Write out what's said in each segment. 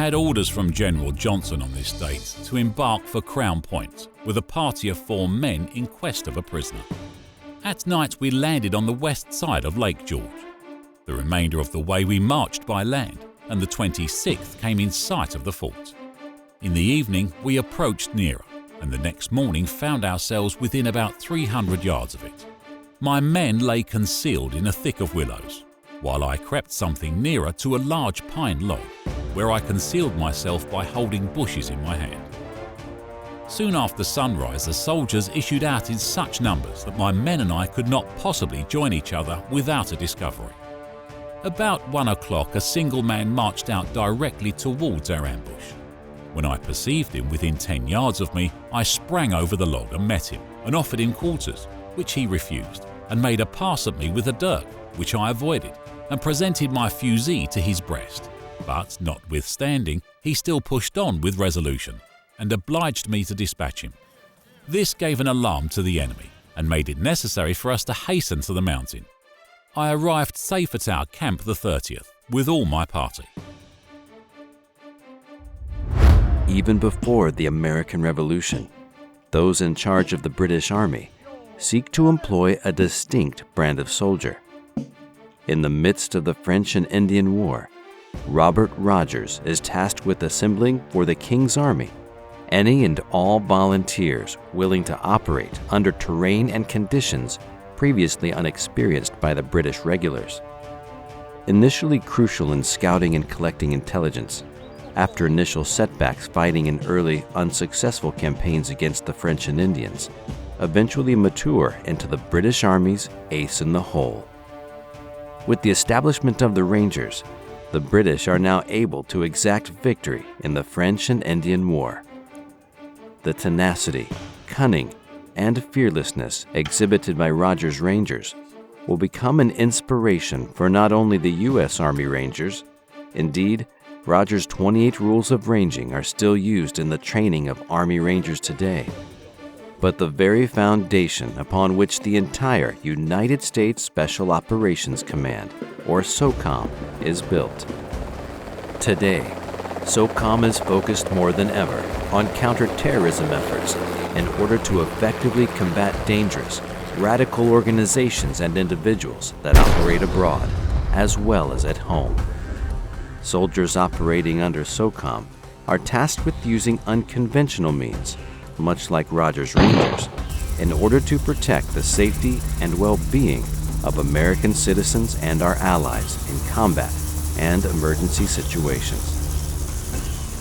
had orders from General Johnson on this date to embark for Crown Point with a party of 4 men in quest of a prisoner. At night we landed on the west side of Lake George. The remainder of the way we marched by land, and the 26th came in sight of the fort. In the evening we approached nearer, and the next morning found ourselves within about 300 yards of it. My men lay concealed in a thick of willows, while I crept something nearer to a large pine log, where I concealed myself by holding bushes in my hand. Soon after sunrise, the soldiers issued out in such numbers that my men and I could not possibly join each other without a discovery. About 1 o'clock, a single man marched out directly towards our ambush. When I perceived him within 10 yards of me, I sprang over the log and met him and offered him quarters, which he refused, and made a pass at me with a dirk, which I avoided, and presented my fusee to his breast. But notwithstanding, he still pushed on with resolution, and obliged me to dispatch him. This gave an alarm to the enemy, and made it necessary for us to hasten to the mountain. I arrived safe at our camp the 30th, with all my party. Even before the American Revolution, those in charge of the British Army seek to employ a distinct brand of soldier. In the midst of the French and Indian War, Robert Rogers is tasked with assembling for the King's Army any and all volunteers willing to operate under terrain and conditions previously unexperienced by the British regulars. Initially crucial in scouting and collecting intelligence, after initial setbacks fighting in early, unsuccessful campaigns against the French and Indians, eventually mature into the British Army's ace in the hole. With the establishment of the Rangers, the British are now able to exact victory in the French and Indian War. The tenacity, cunning, and fearlessness exhibited by Rogers' Rangers will become an inspiration for not only the U.S. Army Rangers. Indeed, Rogers' 28 rules of ranging are still used in the training of Army Rangers today, but the very foundation upon which the entire United States Special Operations Command, or SOCOM, is built. Today, SOCOM is focused more than ever on counterterrorism efforts in order to effectively combat dangerous, radical organizations and individuals that operate abroad, as well as at home. Soldiers operating under SOCOM are tasked with using unconventional means, much like Rogers' Rangers, in order to protect the safety and well-being of American citizens and our allies in combat and emergency situations.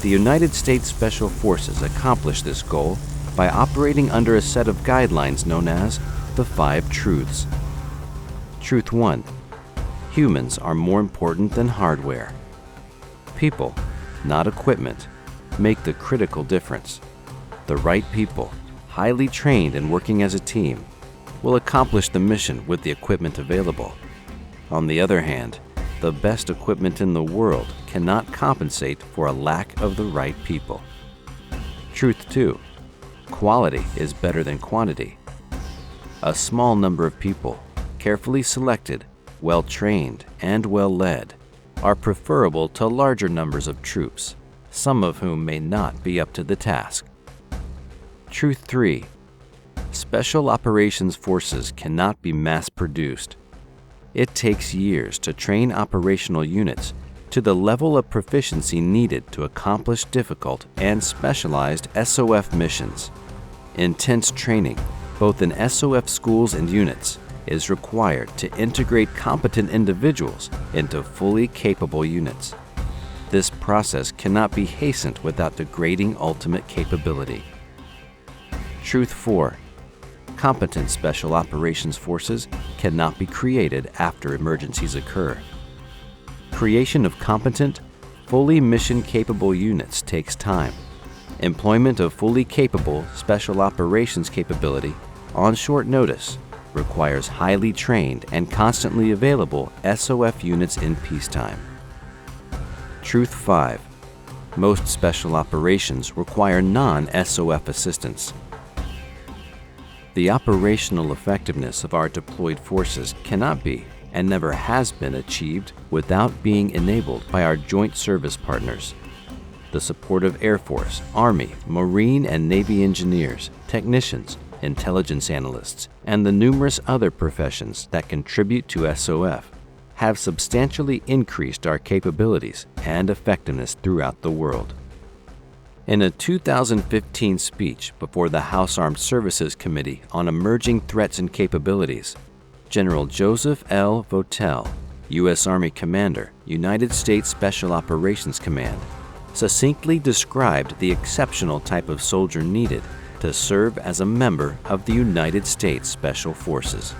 The United States Special Forces accomplish this goal by operating under a set of guidelines known as the 5 Truths. Truth 1. Humans are more important than hardware. People, not equipment, make the critical difference. The right people, highly trained and working as a team, will accomplish the mission with the equipment available. On the other hand, the best equipment in the world cannot compensate for a lack of the right people. Truth 2. Quality is better than quantity. A small number of people, carefully selected, well-trained, and well-led, are preferable to larger numbers of troops, some of whom may not be up to the task. Truth 3. Special Operations Forces cannot be mass-produced. It takes years to train operational units to the level of proficiency needed to accomplish difficult and specialized SOF missions. Intense training, both in SOF schools and units, is required to integrate competent individuals into fully capable units. This process cannot be hastened without degrading ultimate capability. Truth 4. Competent Special Operations Forces cannot be created after emergencies occur. Creation of competent, fully mission-capable units takes time. Employment of fully capable special operations capability on short notice requires highly trained and constantly available SOF units in peacetime. Truth 5. Most special operations require non-SOF assistance. The operational effectiveness of our deployed forces cannot be, and never has been, achieved without being enabled by our joint service partners. the support of Air Force, Army, Marine, and Navy engineers, technicians, intelligence analysts, and the numerous other professions that contribute to SOF have substantially increased our capabilities and effectiveness throughout the world. In a 2015 speech before the House Armed Services Committee on Emerging Threats and Capabilities, General Joseph L. Votel, U.S. Army Commander, United States Special Operations Command, succinctly described the exceptional type of soldier needed to serve as a member of the United States Special Forces.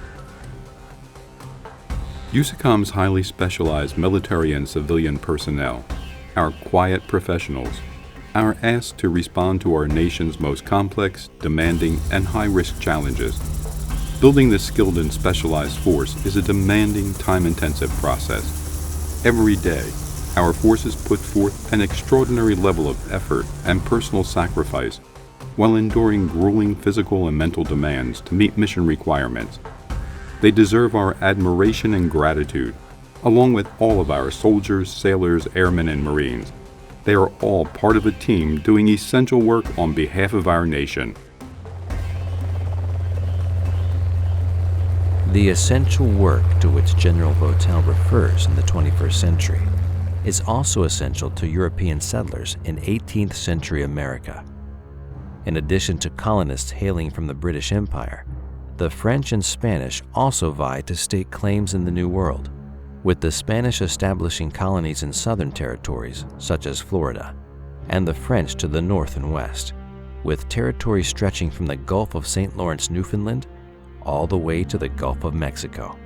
USACOM's highly specialized military and civilian personnel, our quiet professionals, are asked to respond to our nation's most complex, demanding, and high-risk challenges. Building this skilled and specialized force is a demanding, time-intensive process. Every day, our forces put forth an extraordinary level of effort and personal sacrifice while enduring grueling physical and mental demands to meet mission requirements. They deserve our admiration and gratitude, along with all of our soldiers, sailors, airmen, and Marines. They are all part of a team doing essential work on behalf of our nation. The essential work to which General Votel refers in the 21st century is also essential to European settlers in 18th century America. In addition to colonists hailing from the British Empire, the French and Spanish also vied to stake claims in the New World, with the Spanish establishing colonies in southern territories such as Florida, and the French to the north and west, with territory stretching from the Gulf of St. Lawrence, Newfoundland, all the way to the Gulf of Mexico.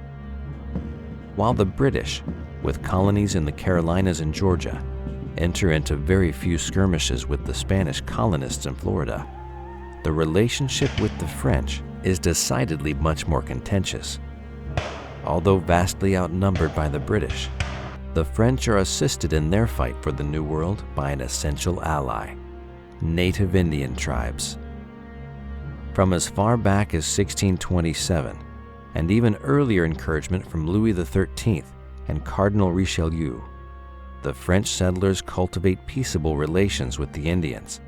While the British, with colonies in the Carolinas and Georgia, enter into very few skirmishes with the Spanish colonists in Florida, the relationship with the French is decidedly much more contentious. Although vastly outnumbered by the British, the French are assisted in their fight for the New World by an essential ally, native Indian tribes. From as far back as 1627, and even earlier encouragement from Louis XIII and Cardinal Richelieu, the French settlers cultivate peaceable relations with the Indians.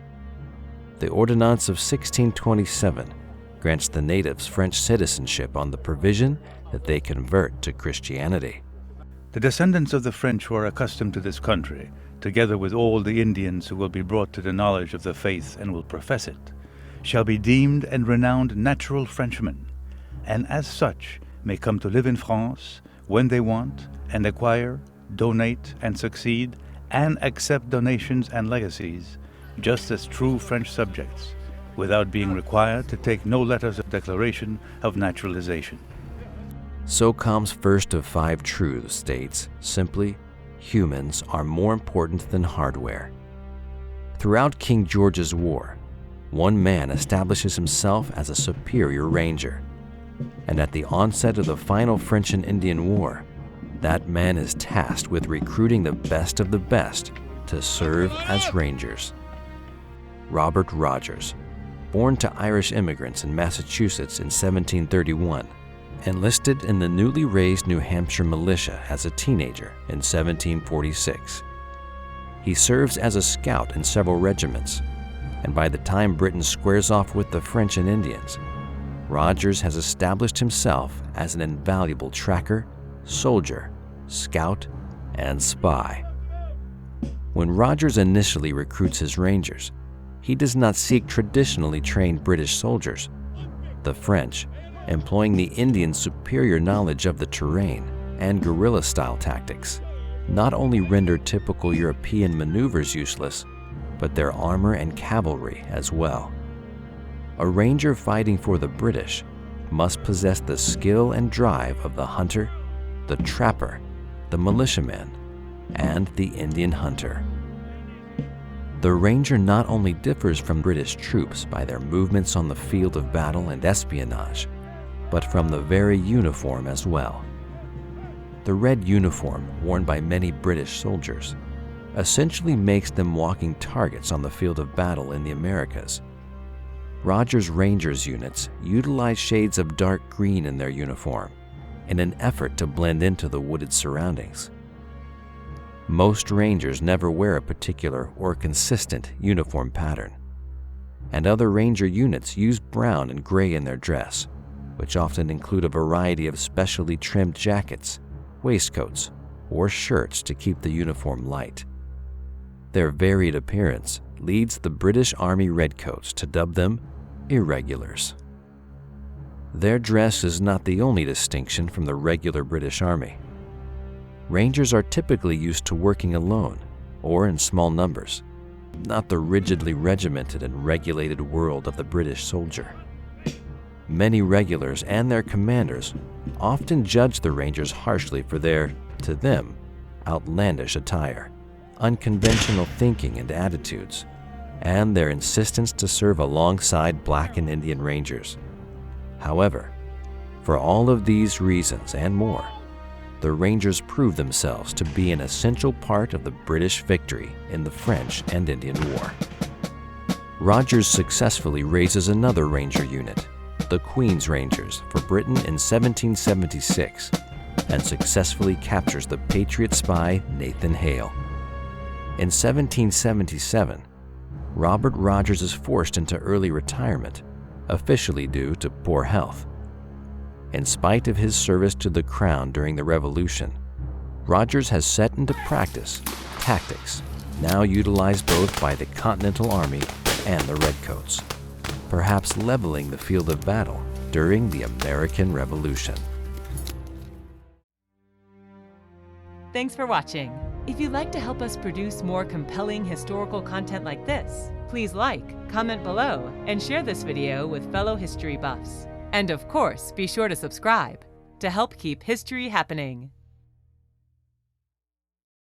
The Ordinance of 1627 grants the natives French citizenship on the provision that they convert to Christianity. The descendants of the French who are accustomed to this country, together with all the Indians who will be brought to the knowledge of the faith and will profess it, shall be deemed and renowned natural Frenchmen, and as such may come to live in France when they want, and acquire, donate, and succeed, and accept donations and legacies, just as true French subjects, without being required to take no letters of declaration of naturalization. SOCOM's first of 5 truths states simply, humans are more important than hardware. Throughout King George's War, one man establishes himself as a superior ranger, and at the onset of the final French and Indian War, that man is tasked with recruiting the best of the best to serve as rangers. Robert Rogers, born to Irish immigrants in Massachusetts in 1731, enlisted in the newly raised New Hampshire militia as a teenager in 1746. He serves as a scout in several regiments, and by the time Britain squares off with the French and Indians, Rogers has established himself as an invaluable tracker, soldier, scout, and spy. When Rogers initially recruits his rangers, he does not seek traditionally trained British soldiers. The French, employing the Indians' superior knowledge of the terrain and guerrilla-style tactics, not only render typical European maneuvers useless, but their armor and cavalry as well. A ranger fighting for the British must possess the skill and drive of the hunter, the trapper, the militiaman, and the Indian hunter. The ranger not only differs from British troops by their movements on the field of battle and espionage, but from the very uniform as well. The red uniform worn by many British soldiers essentially makes them walking targets on the field of battle in the Americas. Rogers Rangers units utilize shades of dark green in their uniform in an effort to blend into the wooded surroundings. Most Rangers never wear a particular or consistent uniform pattern, and other Ranger units use brown and gray in their dress, which often include a variety of specially trimmed jackets, waistcoats, or shirts to keep the uniform light. Their varied appearance leads the British Army Redcoats to dub them irregulars. Their dress is not the only distinction from the regular British Army. Rangers are typically used to working alone or in small numbers, not the rigidly regimented and regulated world of the British soldier. Many regulars and their commanders often judge the Rangers harshly for their, to them, outlandish attire, unconventional thinking and attitudes, and their insistence to serve alongside Black and Indian Rangers. However, for all of these reasons and more, the Rangers proved themselves to be an essential part of the British victory in the French and Indian War. Rogers successfully raises another Ranger unit, the Queen's Rangers, for Britain in 1776, and successfully captures the Patriot spy Nathan Hale. In 1777, Robert Rogers is forced into early retirement, officially due to poor health. In spite of his service to the Crown during the Revolution, Rogers has set into practice tactics now utilized both by the Continental Army and the Redcoats, perhaps leveling the field of battle during the American Revolution. Thanks for watching. If you'd like to help us produce more compelling historical content like this, please like, comment below, and share this video with fellow history buffs. And of course, be sure to subscribe to help keep history happening.